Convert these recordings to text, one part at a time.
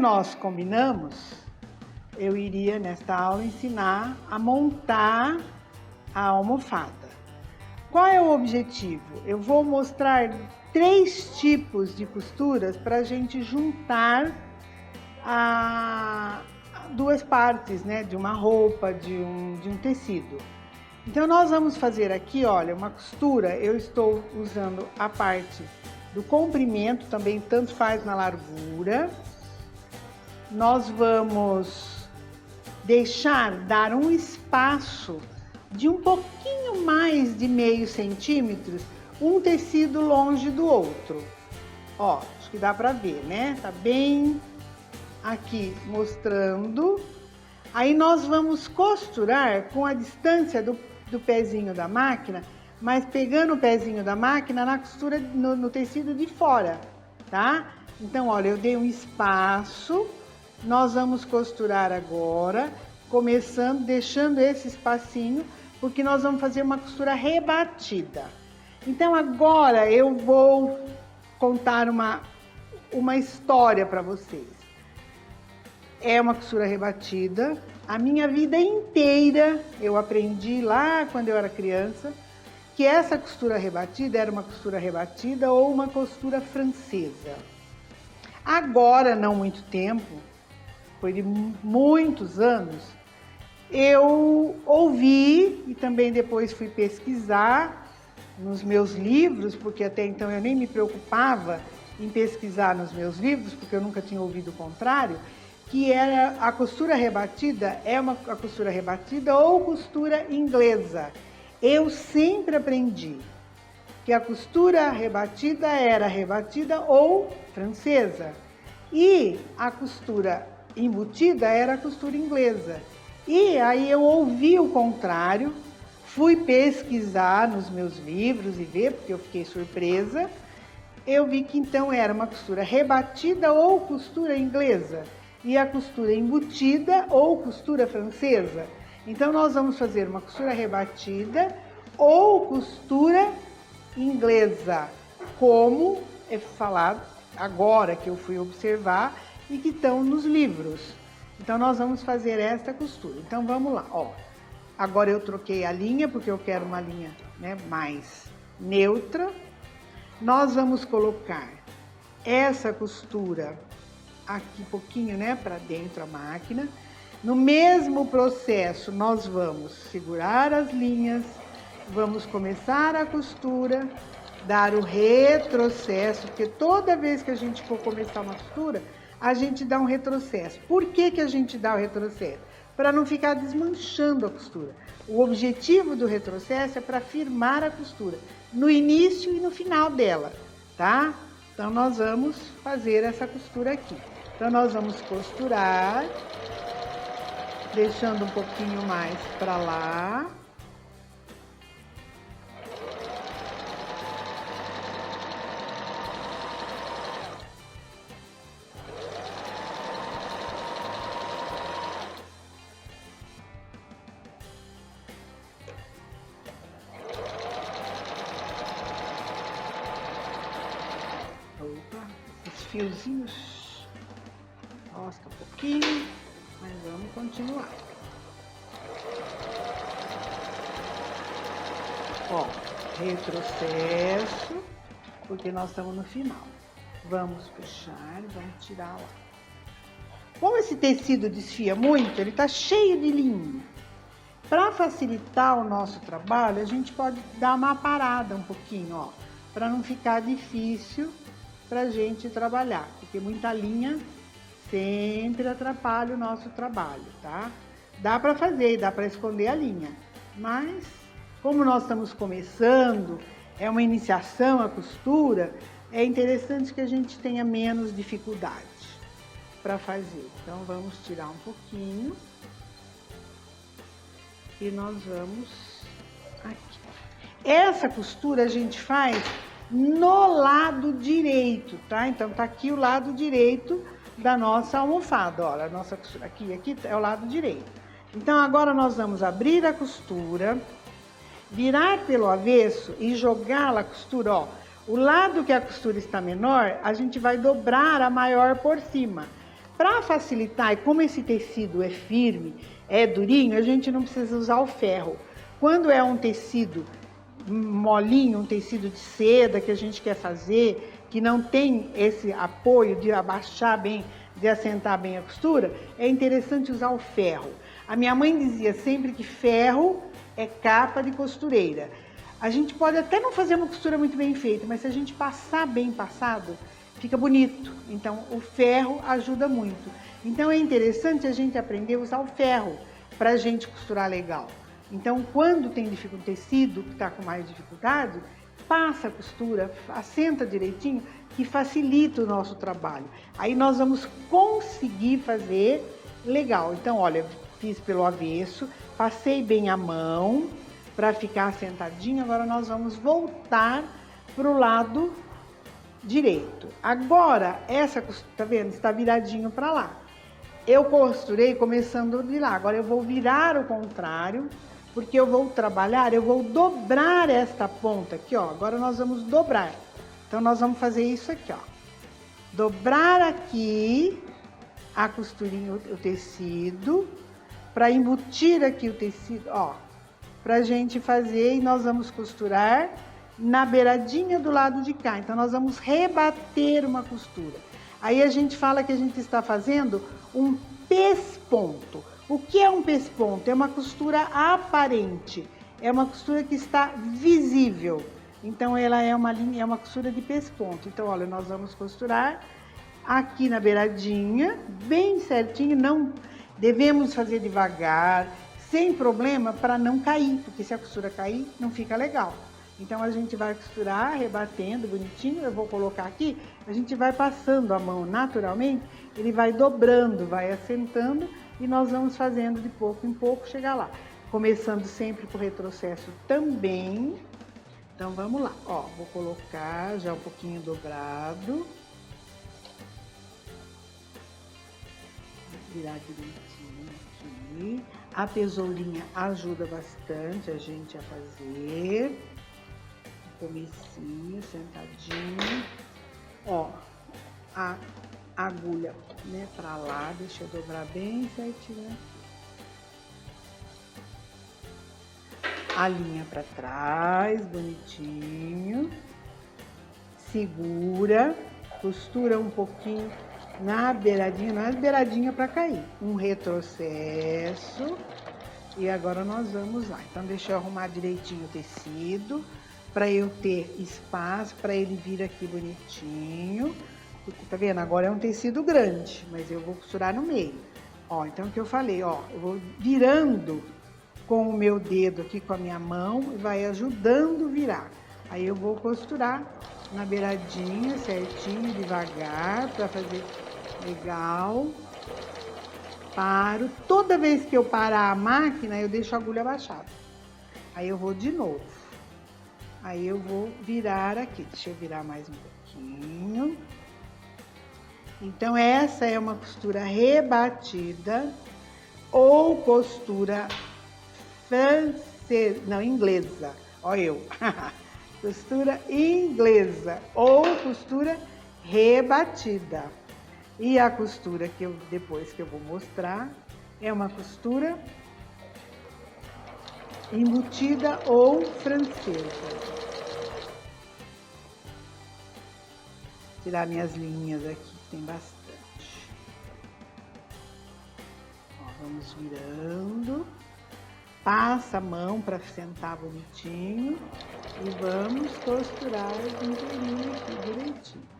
nós combinamos, eu iria nesta aula ensinar a montar a almofada. Qual é o objetivo? Eu vou mostrar 3 tipos de costuras para a gente juntar duas partes, né, de uma roupa, de um tecido. Então nós vamos fazer aqui, olha, uma costura. Eu estou usando a parte do comprimento, também tanto faz na largura. Nós vamos dar um espaço de um pouquinho mais de meio centímetro, um tecido longe do outro. Ó, acho que dá pra ver, né? Tá bem aqui mostrando. Aí nós vamos costurar com a distância do pezinho da máquina, mas pegando o pezinho da máquina na costura, no tecido de fora, tá? Então, olha, eu dei um espaço, nós vamos costurar agora, começando, deixando esse espacinho, porque nós vamos fazer uma costura rebatida. Então, agora eu vou contar uma história para vocês. É uma costura rebatida. A minha vida inteira eu aprendi lá quando eu era criança que essa costura rebatida era uma costura rebatida ou uma costura francesa. Agora, não muito tempo, foi de muitos anos, eu ouvi e também depois fui pesquisar nos meus livros, porque até então eu nem me preocupava em pesquisar nos meus livros, porque eu nunca tinha ouvido o contrário, que era a costura rebatida, a costura rebatida ou costura inglesa. Eu sempre aprendi que a costura rebatida era rebatida ou francesa e a costura embutida era a costura inglesa. E aí eu ouvi o contrário, fui pesquisar nos meus livros e ver, porque eu fiquei surpresa. Eu vi que então era uma costura rebatida ou costura inglesa e a costura embutida ou costura francesa. Então nós vamos fazer uma costura rebatida ou costura inglesa, como é falado agora que eu fui observar e que estão nos livros. Então nós vamos fazer esta costura. Então vamos lá, ó. Agora eu troquei a linha porque eu quero uma linha, né, mais neutra. Nós vamos colocar essa costura aqui um pouquinho, né, para dentro a máquina. No mesmo processo, nós vamos segurar as linhas, vamos começar a costura, dar o retrocesso, porque toda vez que a gente for começar uma costura, a gente dá um retrocesso. Por que que a gente dá o retrocesso? Para não ficar desmanchando a costura. O objetivo do retrocesso é para firmar a costura, no início e no final dela, tá? Então, nós vamos fazer essa costura aqui. Então, nós vamos costurar, deixando um pouquinho mais para lá. Opa, esses fiozinhos enrosca um pouquinho, mas vamos continuar. Ó, retrocesso, porque nós estamos no final. Vamos puxar e vamos tirar lá. Como esse tecido desfia muito, ele tá cheio de linha. Para facilitar o nosso trabalho, a gente pode dar uma parada um pouquinho, ó, para não ficar difícil pra gente trabalhar, porque muita linha sempre atrapalha o nosso trabalho, tá? Dá para fazer, dá para esconder a linha, mas como nós estamos começando, é uma iniciação à costura, é interessante que a gente tenha menos dificuldade para fazer. Então vamos tirar um pouquinho e nós vamos aqui. Essa costura a gente faz no lado direito, tá? Então tá aqui o lado direito da nossa almofada, olha, a nossa costura aqui é o lado direito. Então agora nós vamos abrir a costura, virar pelo avesso e jogar a costura, ó. O lado que a costura está menor, a gente vai dobrar a maior por cima, Para facilitar, e como esse tecido é firme, é durinho, a gente não precisa usar o ferro. Quando é um tecido molinho, um tecido de seda que a gente quer fazer, que não tem esse apoio de abaixar bem, de assentar bem a costura, é interessante usar o ferro. A minha mãe dizia sempre que ferro é capa de costureira. A gente pode até não fazer uma costura muito bem feita, mas se a gente passar bem passado, fica bonito. Então, o ferro ajuda muito. Então, é interessante a gente aprender a usar o ferro para a gente costurar legal. Então, quando tem tecido que está com mais dificuldade, passa a costura, assenta direitinho, que facilita o nosso trabalho. Aí nós vamos conseguir fazer legal. Então, olha, fiz pelo avesso, passei bem a mão para ficar assentadinho. Agora nós vamos voltar para o lado direito. Agora, essa costura, tá vendo? Está viradinho para lá. Eu costurei começando de lá. Agora eu vou virar o contrário, porque eu vou trabalhar, eu vou dobrar esta ponta aqui, ó. Agora nós vamos dobrar. Então, nós vamos fazer isso aqui, ó. Dobrar aqui a costurinha, o tecido, para embutir aqui o tecido, ó. Pra gente fazer, e nós vamos costurar na beiradinha do lado de cá. Então, nós vamos rebater uma costura. Aí, a gente fala que a gente está fazendo um pesponto. O que é um pesponto? É uma costura aparente. É uma costura que está visível. Então, ela é uma linha, é uma costura de pesponto. Então, olha, nós vamos costurar aqui na beiradinha, bem certinho. Não devemos fazer devagar, sem problema, para não cair, porque se a costura cair, não fica legal. Então, a gente vai costurar, rebatendo bonitinho. Eu vou colocar aqui, a gente vai passando a mão naturalmente, ele vai dobrando, vai assentando, e nós vamos fazendo de pouco em pouco chegar lá. Começando sempre com o retrocesso também. Então, vamos lá. Ó, vou colocar já um pouquinho dobrado. Virar direitinho aqui. A tesourinha ajuda bastante a gente a fazer. Comecinho, sentadinho. Ó, a agulha, né, pra lá. Deixa eu dobrar bem certinho. A linha para trás, bonitinho. Segura, costura um pouquinho na beiradinha, não é beiradinha para cair. Um retrocesso. E agora nós vamos lá. Então, deixa eu arrumar direitinho o tecido, para eu ter espaço, para ele vir aqui bonitinho. Tá vendo? Agora é um tecido grande, mas eu vou costurar no meio. Ó, então o que eu falei, ó, eu vou virando com o meu dedo aqui, com a minha mão, e vai ajudando a virar. Aí eu vou costurar na beiradinha, certinho, devagar, para fazer legal. Paro. Toda vez que eu parar a máquina, eu deixo a agulha abaixada. Aí eu vou de novo. Aí eu vou virar aqui. Deixa eu virar mais um pouquinho. Então, essa é uma costura rebatida ou costura francesa, não, inglesa. Ó eu. Costura inglesa ou costura rebatida. E a costura que eu depois que eu vou mostrar é uma costura embutida ou francesa. Tirar minhas linhas aqui, tem bastante. Ó, vamos virando. Passa a mão para sentar bonitinho e vamos costurar inteirinho aqui direitinho.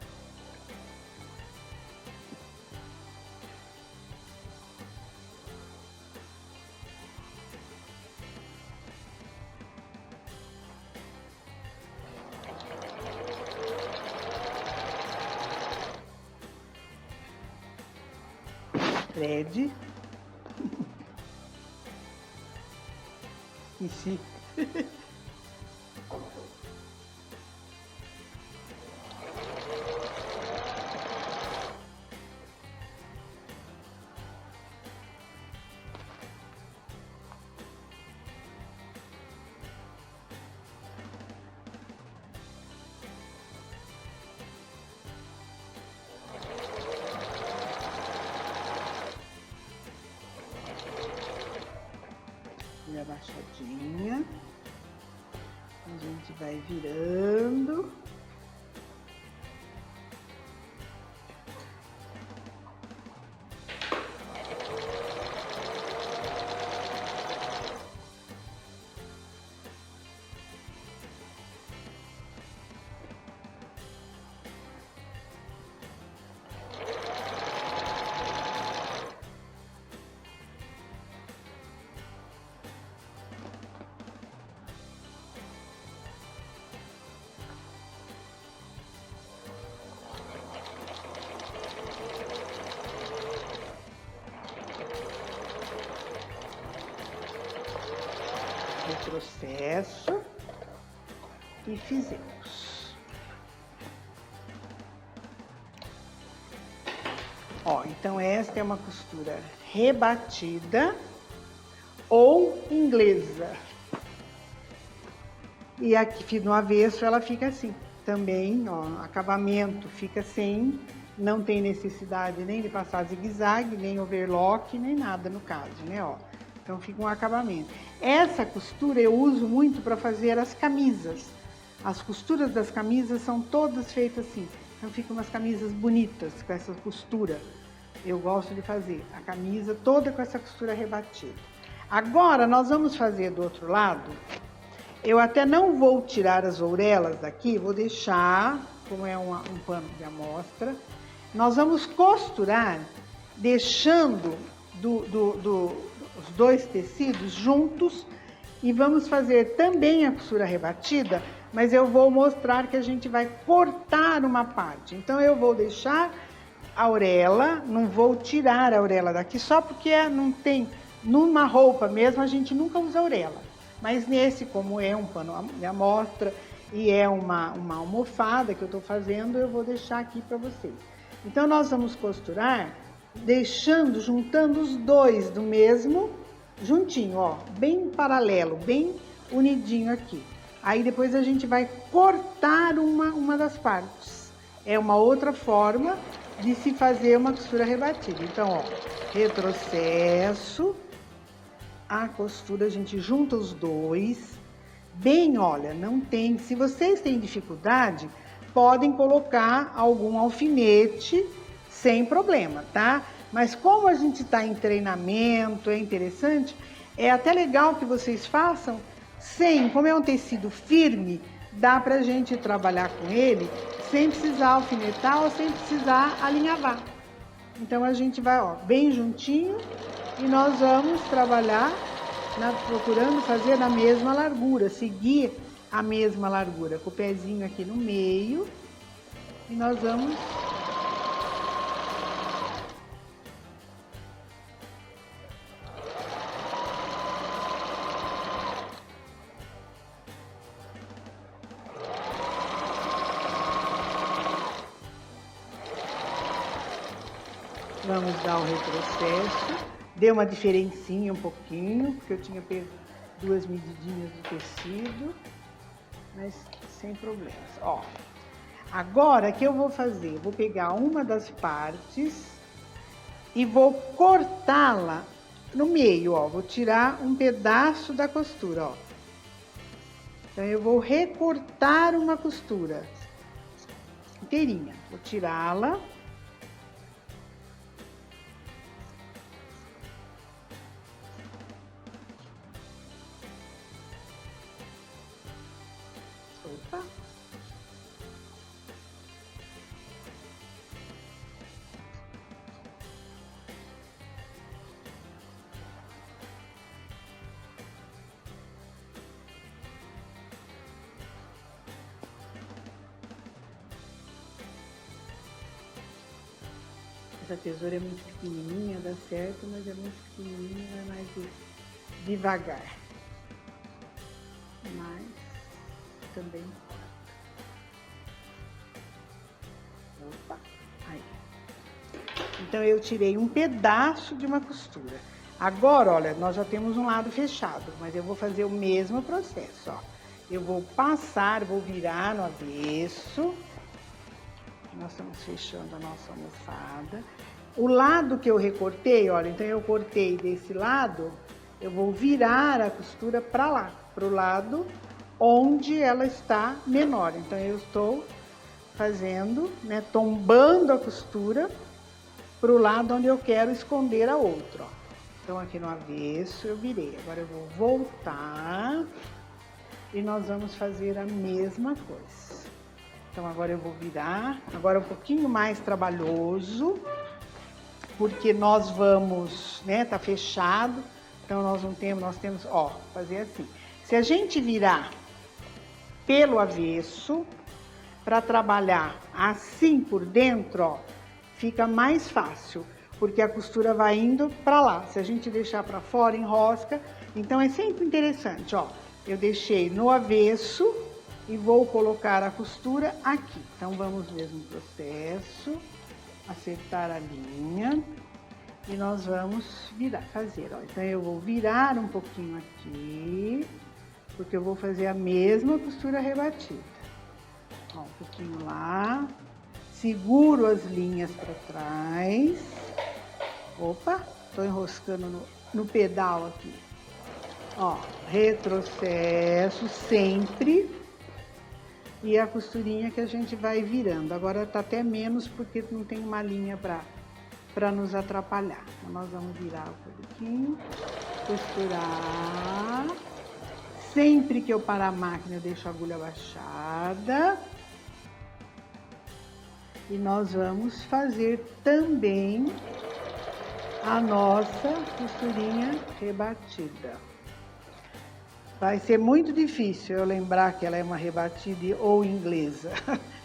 Fred. Que chique. baixadinha. A gente vai virando. Processo e fizemos. Ó, então esta é uma costura rebatida ou inglesa. E aqui no avesso ela fica assim. Também, ó, acabamento fica sem, não tem necessidade nem de passar zigue-zague, nem overlock, nem nada no caso, né, ó. Então fica um acabamento. Essa costura eu uso muito para fazer as camisas. As costuras das camisas são todas feitas assim. Então ficam umas camisas bonitas com essa costura. Eu gosto de fazer a camisa toda com essa costura rebatida. Agora nós vamos fazer do outro lado. Eu até não vou tirar as ourelas daqui, vou deixar, como é um pano de amostra. Nós vamos costurar deixando os dois tecidos juntos e vamos fazer também a costura rebatida, mas eu vou mostrar que a gente vai cortar uma parte. Então eu vou deixar a orelha, não vou tirar a orelha daqui só porque não tem, numa roupa mesmo a gente nunca usa orelha, mas nesse, como é um pano de amostra e é uma almofada que eu estou fazendo, eu vou deixar aqui para vocês. Então nós vamos costurar juntando os dois do mesmo, juntinho, ó, bem paralelo, bem unidinho aqui. Aí depois a gente vai cortar uma das partes. É uma outra forma de se fazer uma costura rebatida. Então, ó, retrocesso, a costura, a gente junta os dois, bem, olha, não tem, se vocês têm dificuldade, podem colocar algum alfinete, sem problema, tá? Mas como a gente está em treinamento, é interessante, é até legal que vocês façam sem, como é um tecido firme, dá pra gente trabalhar com ele sem precisar alfinetar ou sem precisar alinhavar. Então a gente vai, ó, bem juntinho e nós vamos trabalhar procurando fazer na mesma largura, seguir a mesma largura, com o pezinho aqui no meio e nós vamos... Vamos dar o retrocesso, deu uma diferencinha um pouquinho, porque eu tinha pego 2 medidinhas do tecido, mas sem problemas. Ó, agora o que eu vou fazer? Vou pegar uma das partes e vou cortá-la no meio, ó, vou tirar um pedaço da costura, ó. Então eu vou recortar uma costura inteirinha, vou tirá-la. Opa. Essa tesoura é muito pequenininha, dá certo, mas é muito pequenininha, é mais devagar. Mas também corta. Opa, aí. Então eu tirei um pedaço de uma costura. Agora, olha, nós já temos um lado fechado, mas eu vou fazer o mesmo processo, ó. Eu vou passar, vou virar no avesso. Nós estamos fechando a nossa almofada. O lado que eu recortei, olha, então eu cortei desse lado eu vou virar a costura para lá, para o lado onde ela está menor. Então, eu estou fazendo, né, tombando a costura para o lado onde eu quero esconder a outra, ó. Então, aqui no avesso eu virei. Agora eu vou voltar e nós vamos fazer a mesma coisa. Então, agora eu vou virar. Agora é um pouquinho mais trabalhoso, porque nós vamos, né, tá fechado. Então, nós temos, ó, fazer assim. Se a gente virar pelo avesso, para trabalhar assim por dentro, ó, fica mais fácil, porque a costura vai indo para lá. Se a gente deixar para fora, enrosca. Então, é sempre interessante, ó. Eu deixei no avesso e vou colocar a costura aqui. Então, vamos mesmo processo, acertar a linha e nós vamos virar, fazer, ó. Então, eu vou virar um pouquinho aqui, porque eu vou fazer a mesma costura rebatida. Ó, um pouquinho lá, seguro as linhas para trás. Opa, tô enroscando no pedal aqui. Ó, retrocesso sempre. E a costurinha que a gente vai virando. Agora tá até menos porque não tem uma linha para nos atrapalhar. Então, nós vamos virar um pouquinho, costurar. Sempre que eu parar a máquina, eu deixo a agulha baixada. E nós vamos fazer também a nossa costurinha rebatida. Vai ser muito difícil eu lembrar que ela é uma rebatida ou inglesa,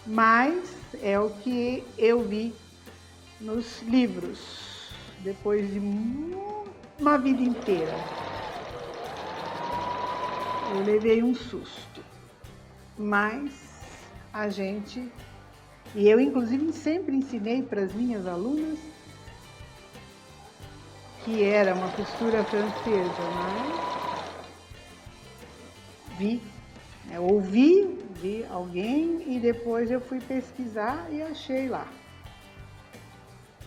mas é o que eu vi nos livros, depois de uma vida inteira. Eu levei um susto, mas a gente... E eu, inclusive, sempre ensinei para as minhas alunas que era uma costura francesa, mas ouvi alguém e depois eu fui pesquisar e achei lá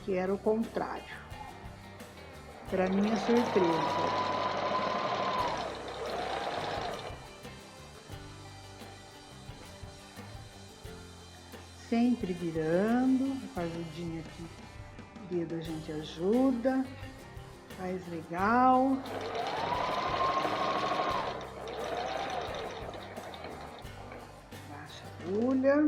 que era o contrário, para minha surpresa. Sempre virando, a ajudinha aqui, o dedo a gente ajuda, faz legal. Baixa a agulha.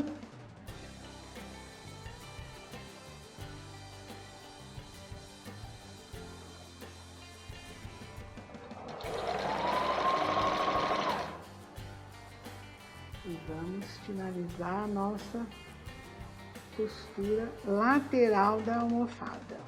E vamos finalizar a nossa costura lateral da almofada.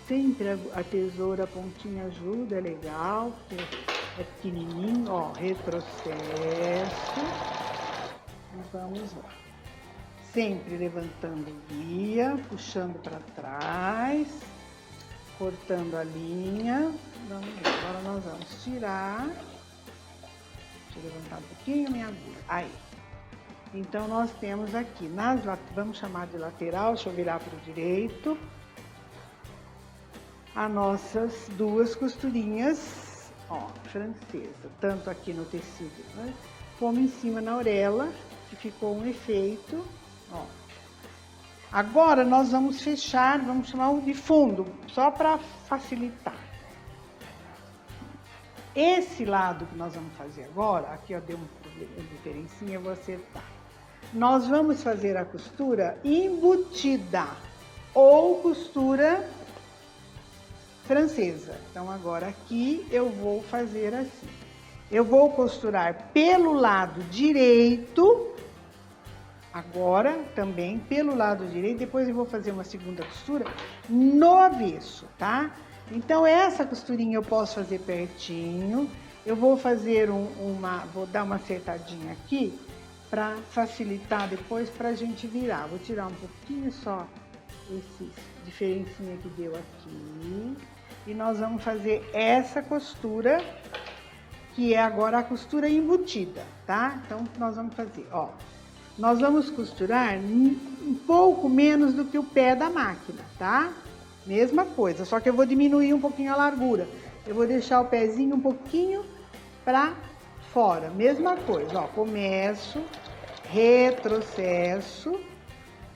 Sempre a tesoura, a pontinha ajuda, é legal, porque é pequenininho, ó, retrocesso. E vamos lá. Sempre levantando a guia, puxando para trás, cortando a linha. Vamos ver, agora nós vamos tirar. Deixa eu levantar um pouquinho a minha agulha. Aí. Então, nós temos aqui, vamos chamar de lateral, deixa eu virar para o direito, as nossas duas costurinhas, ó, francesa, tanto aqui no tecido, né, como em cima na orelha, que ficou um efeito, ó. Agora, nós vamos fechar, vamos chamar de fundo, só para facilitar. Esse lado que nós vamos fazer agora, aqui ó, deu um problema, uma diferencinha, eu vou acertar. Nós vamos fazer a costura embutida ou costura francesa. Então, agora aqui eu vou fazer assim. Eu vou costurar pelo lado direito, agora também pelo lado direito, depois eu vou fazer uma segunda costura no avesso, tá? Então, essa costurinha eu posso fazer pertinho. Eu vou fazer vou dar uma acertadinha aqui para facilitar depois pra gente virar. Vou tirar um pouquinho só esse diferencinha que deu aqui. E nós vamos fazer essa costura, que é agora a costura embutida, tá? Então, nós vamos fazer, ó. Nós vamos costurar um pouco menos do que o pé da máquina, tá? Mesma coisa, só que eu vou diminuir um pouquinho a largura. Eu vou deixar o pezinho um pouquinho para fora. Mesma coisa, ó, começo, retrocesso,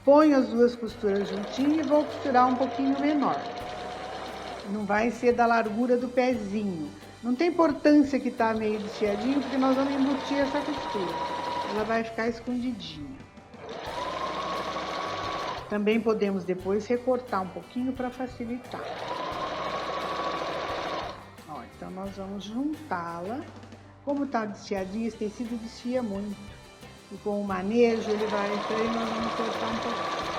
ponho as duas costuras juntinho e vou costurar um pouquinho menor. Não vai ser da largura do pezinho. Não tem importância que tá meio desfiadinho, porque nós vamos embutir essa costura. Ela vai ficar escondidinha. Também podemos depois recortar um pouquinho para facilitar. Ó, então nós vamos juntá-la. Como tá desfiadinho, esse tecido desfia muito. E com o manejo ele vai entrar e nós vamos cortar um pouquinho.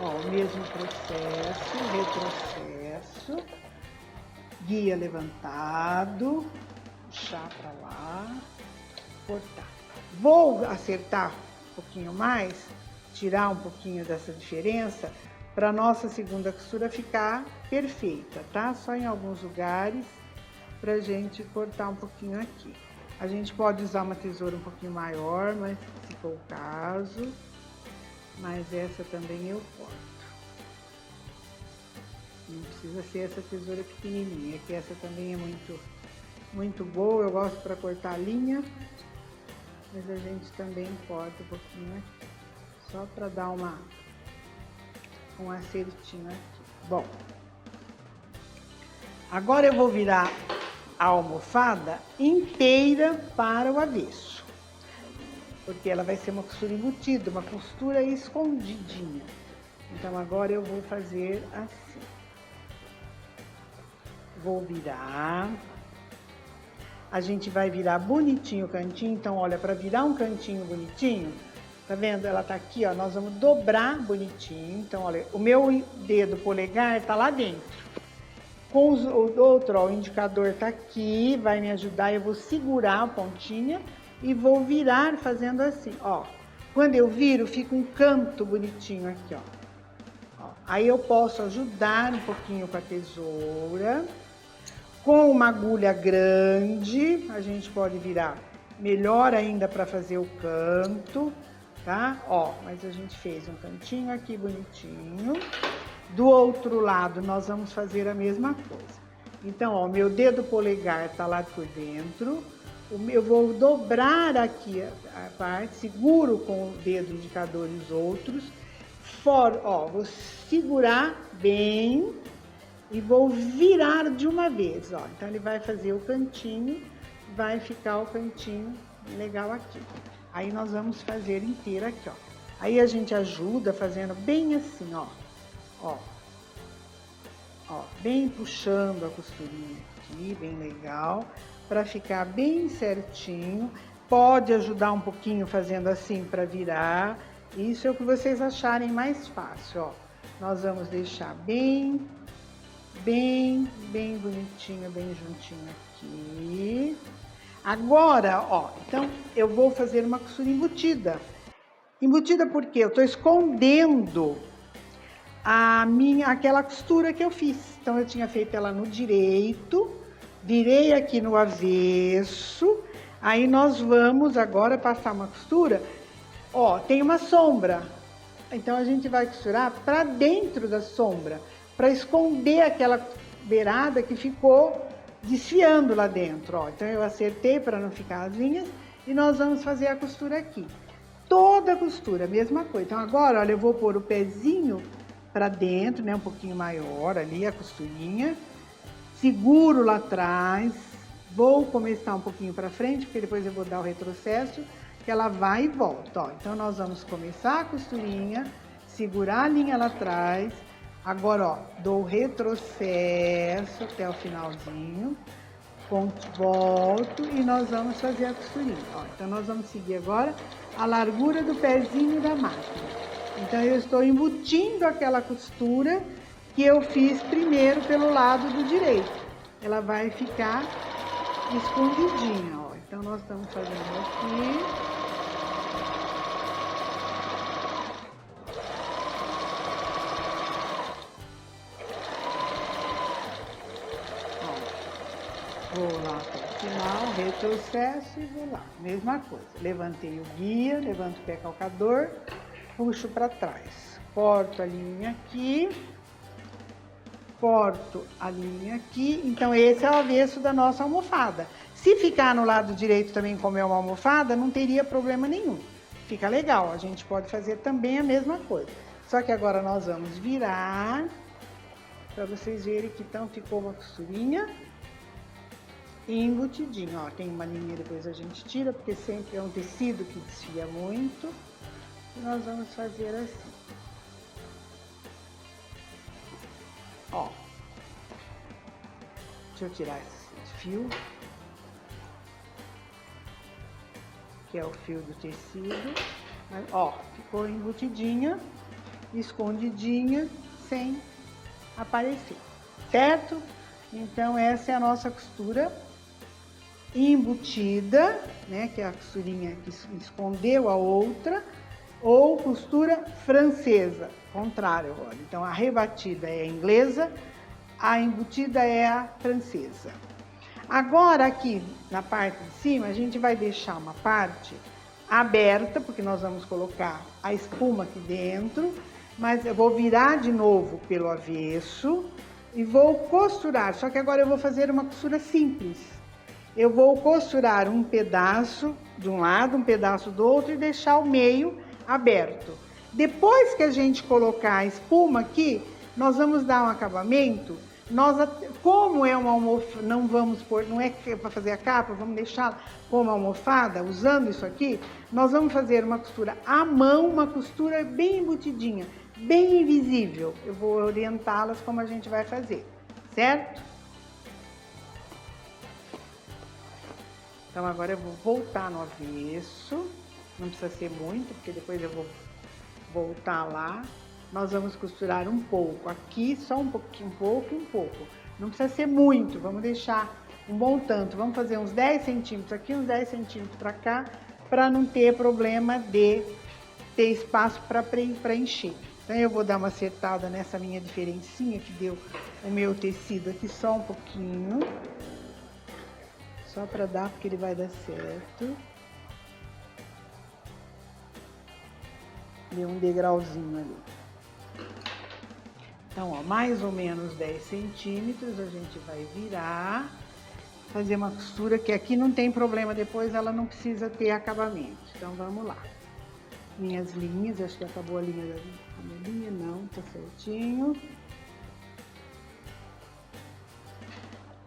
Ó, o mesmo processo, retrocesso, guia levantado, puxar para lá, cortar. Vou acertar um pouquinho mais, tirar um pouquinho dessa diferença, para nossa segunda costura ficar perfeita, tá? Só em alguns lugares, pra gente cortar um pouquinho aqui. A gente pode usar uma tesoura um pouquinho maior, mas se for o caso, mas essa também eu corto. Não precisa ser essa tesoura pequenininha, que essa também é muito boa, eu gosto para cortar a linha, mas a gente também corta um pouquinho aqui, só para dar um acertinho aqui. Bom, agora eu vou virar a almofada inteira para o avesso, porque ela vai ser uma costura embutida, uma costura escondidinha. Então agora eu vou fazer assim. Vou virar. A gente vai virar bonitinho o cantinho, então olha, para virar um cantinho bonitinho, tá vendo? Ela tá aqui, ó, nós vamos dobrar bonitinho. Então olha, o meu dedo polegar tá lá dentro. Com o outro, ó, o indicador tá aqui, vai me ajudar, eu vou segurar a pontinha e vou virar fazendo assim, ó. Quando eu viro, fica um canto bonitinho aqui, ó. Aí eu posso ajudar um pouquinho com a tesoura. Com uma agulha grande, a gente pode virar melhor ainda para fazer o canto, tá? Ó, mas a gente fez um cantinho aqui bonitinho. Do outro lado, nós vamos fazer a mesma coisa. Então, ó, meu dedo polegar tá lá por dentro. Eu vou dobrar aqui a parte, seguro com o dedo indicador e os outros. Ó, vou segurar bem e vou virar de uma vez, ó. Então, ele vai fazer o cantinho, vai ficar o cantinho legal aqui. Aí, nós vamos fazer inteiro aqui, ó. Aí, a gente ajuda fazendo bem assim, ó. Ó. Ó, bem puxando a costurinha aqui, bem legal, para ficar bem certinho. Pode ajudar um pouquinho fazendo assim para virar. Isso é o que vocês acharem mais fácil, ó. Nós vamos deixar bem bonitinho, bem juntinho aqui. Agora, ó, então eu vou fazer uma costura embutida. Embutida porque eu tô escondendo aquela costura que eu fiz. Então eu tinha feito ela no direito, virei aqui no avesso. Aí nós vamos agora passar uma costura. Ó, tem uma sombra. Então a gente vai costurar para dentro da sombra, para esconder aquela beirada que ficou desfiando lá dentro, ó. Então eu acertei para não ficar as linhas e nós vamos fazer a costura aqui. Toda a costura, mesma coisa. Então agora, olha, eu vou pôr o pezinho para dentro, né, um pouquinho maior ali a costurinha. Seguro lá atrás. Vou começar um pouquinho para frente, porque depois eu vou dar o retrocesso, que ela vai e volta, ó. Então nós vamos começar a costurinha, segurar a linha lá atrás. Agora, ó, dou o retrocesso até o finalzinho, volto e nós vamos fazer a costurinha, ó. Então, nós vamos seguir agora a largura do pezinho da máquina. Então, eu estou embutindo aquela costura que eu fiz primeiro pelo lado do direito. Ela vai ficar escondidinha, ó. Então, nós estamos fazendo aqui. Vou lá para o final, retrocesso e vou lá. Mesma coisa. Levantei o guia, levanto o pé calcador, puxo para trás. Corto a linha aqui. Corto a linha aqui. Então, esse é o avesso da nossa almofada. Se ficar no lado direito também como é uma almofada, não teria problema nenhum. Fica legal. A gente pode fazer também a mesma coisa. Só que agora nós vamos virar para vocês verem que então ficou uma costurinha embutidinho. Ó, tem uma linha, depois a gente tira, porque sempre é um tecido que desfia muito. E nós vamos fazer assim. Ó, deixa eu tirar esse fio, que é o fio do tecido. Mas, ó, ficou embutidinha, escondidinha, sem aparecer, certo? Então, essa é a nossa costura embutida, né? Que é a costurinha que escondeu a outra, ou costura francesa, contrário, olha. Então, a rebatida é a inglesa, a embutida é a francesa. Agora, aqui na parte de cima, a gente vai deixar uma parte aberta, porque nós vamos colocar a espuma aqui dentro, mas eu vou virar de novo pelo avesso e vou costurar, só que agora eu vou fazer uma costura simples. Eu vou costurar um pedaço de um lado, um pedaço do outro e deixar o meio aberto. Depois que a gente colocar a espuma aqui, nós vamos dar um acabamento. Como é uma almofada, não vamos pôr, não é para fazer a capa, vamos deixar como almofada, usando isso aqui, nós vamos fazer uma costura à mão, uma costura bem embutidinha, bem invisível. Eu vou orientá-las como a gente vai fazer, certo? Então, agora eu vou voltar no avesso, não precisa ser muito, porque depois eu vou voltar lá. Nós vamos costurar um pouco aqui, só um pouquinho, um pouco. Não precisa ser muito, vamos deixar um bom tanto. Vamos fazer uns 10 centímetros aqui, uns 10 centímetros para cá, para não ter problema de ter espaço para preencher. Então, eu vou dar uma acertada nessa minha diferencinha que deu o meu tecido aqui, só um pouquinho. Só para dar, porque ele vai dar certo. Deu um degrauzinho ali. Então, ó, mais ou menos 10 centímetros, a gente vai virar, fazer uma costura que aqui não tem problema, depois ela não precisa ter acabamento. Então, vamos lá. Minhas linhas, acho que acabou a linha da minha linha, não, tá certinho.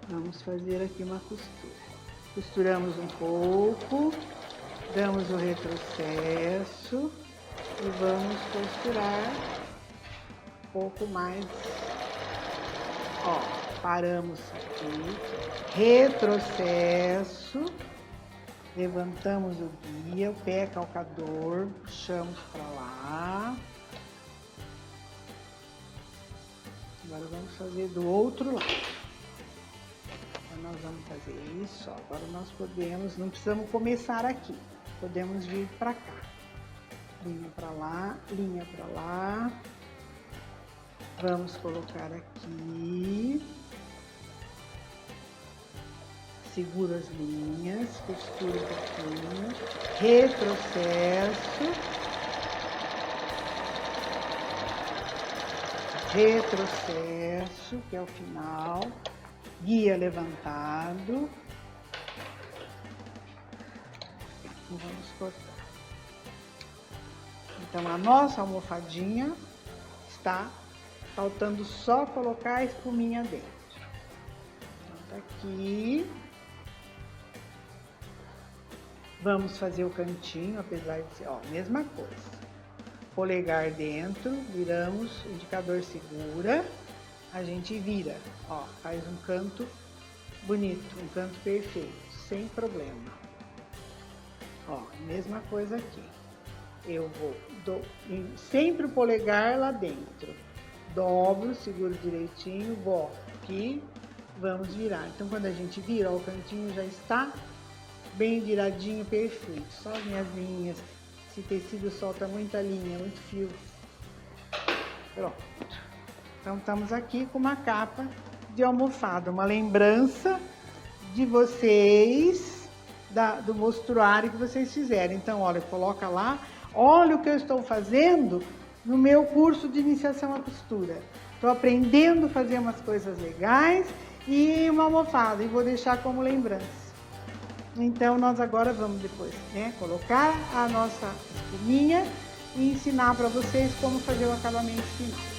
Vamos fazer aqui uma costura. Costuramos um pouco, damos o retrocesso e vamos costurar um pouco mais. Ó, paramos aqui, retrocesso, levantamos o guia, o pé calcador, puxamos para lá. Agora vamos fazer do outro lado. Nós vamos fazer isso, ó. Agora nós podemos, não precisamos começar aqui, podemos vir para cá. Linha para lá, linha para lá. Vamos colocar aqui. Segura as linhas, costura um pouquinho, retrocesso. Retrocesso, que é o final. Guia levantado. E vamos cortar. Então, a nossa almofadinha está faltando só colocar a espuminha dentro. Então, tá aqui. Vamos fazer o cantinho, apesar de ser, ó, mesma coisa. Polegar dentro, viramos, o indicador segura. A gente vira, ó, faz um canto bonito, um canto perfeito, sem problema. Ó, mesma coisa aqui. Eu vou, sempre o polegar lá dentro. Dobro, seguro direitinho, volto aqui, vamos virar. Então, quando a gente vira, ó, o cantinho já está bem viradinho, perfeito. Só as minhas linhas, esse tecido solta muita linha, muito fio. Pronto. Então, estamos aqui com uma capa de almofada, uma lembrança de vocês, do mostruário que vocês fizeram. Então, olha, coloca lá, olha o que eu estou fazendo no meu curso de iniciação à costura. Estou aprendendo a fazer umas coisas legais e uma almofada, e vou deixar como lembrança. Então, nós agora vamos depois, né, colocar a nossa espuminha e ensinar para vocês como fazer o acabamento final.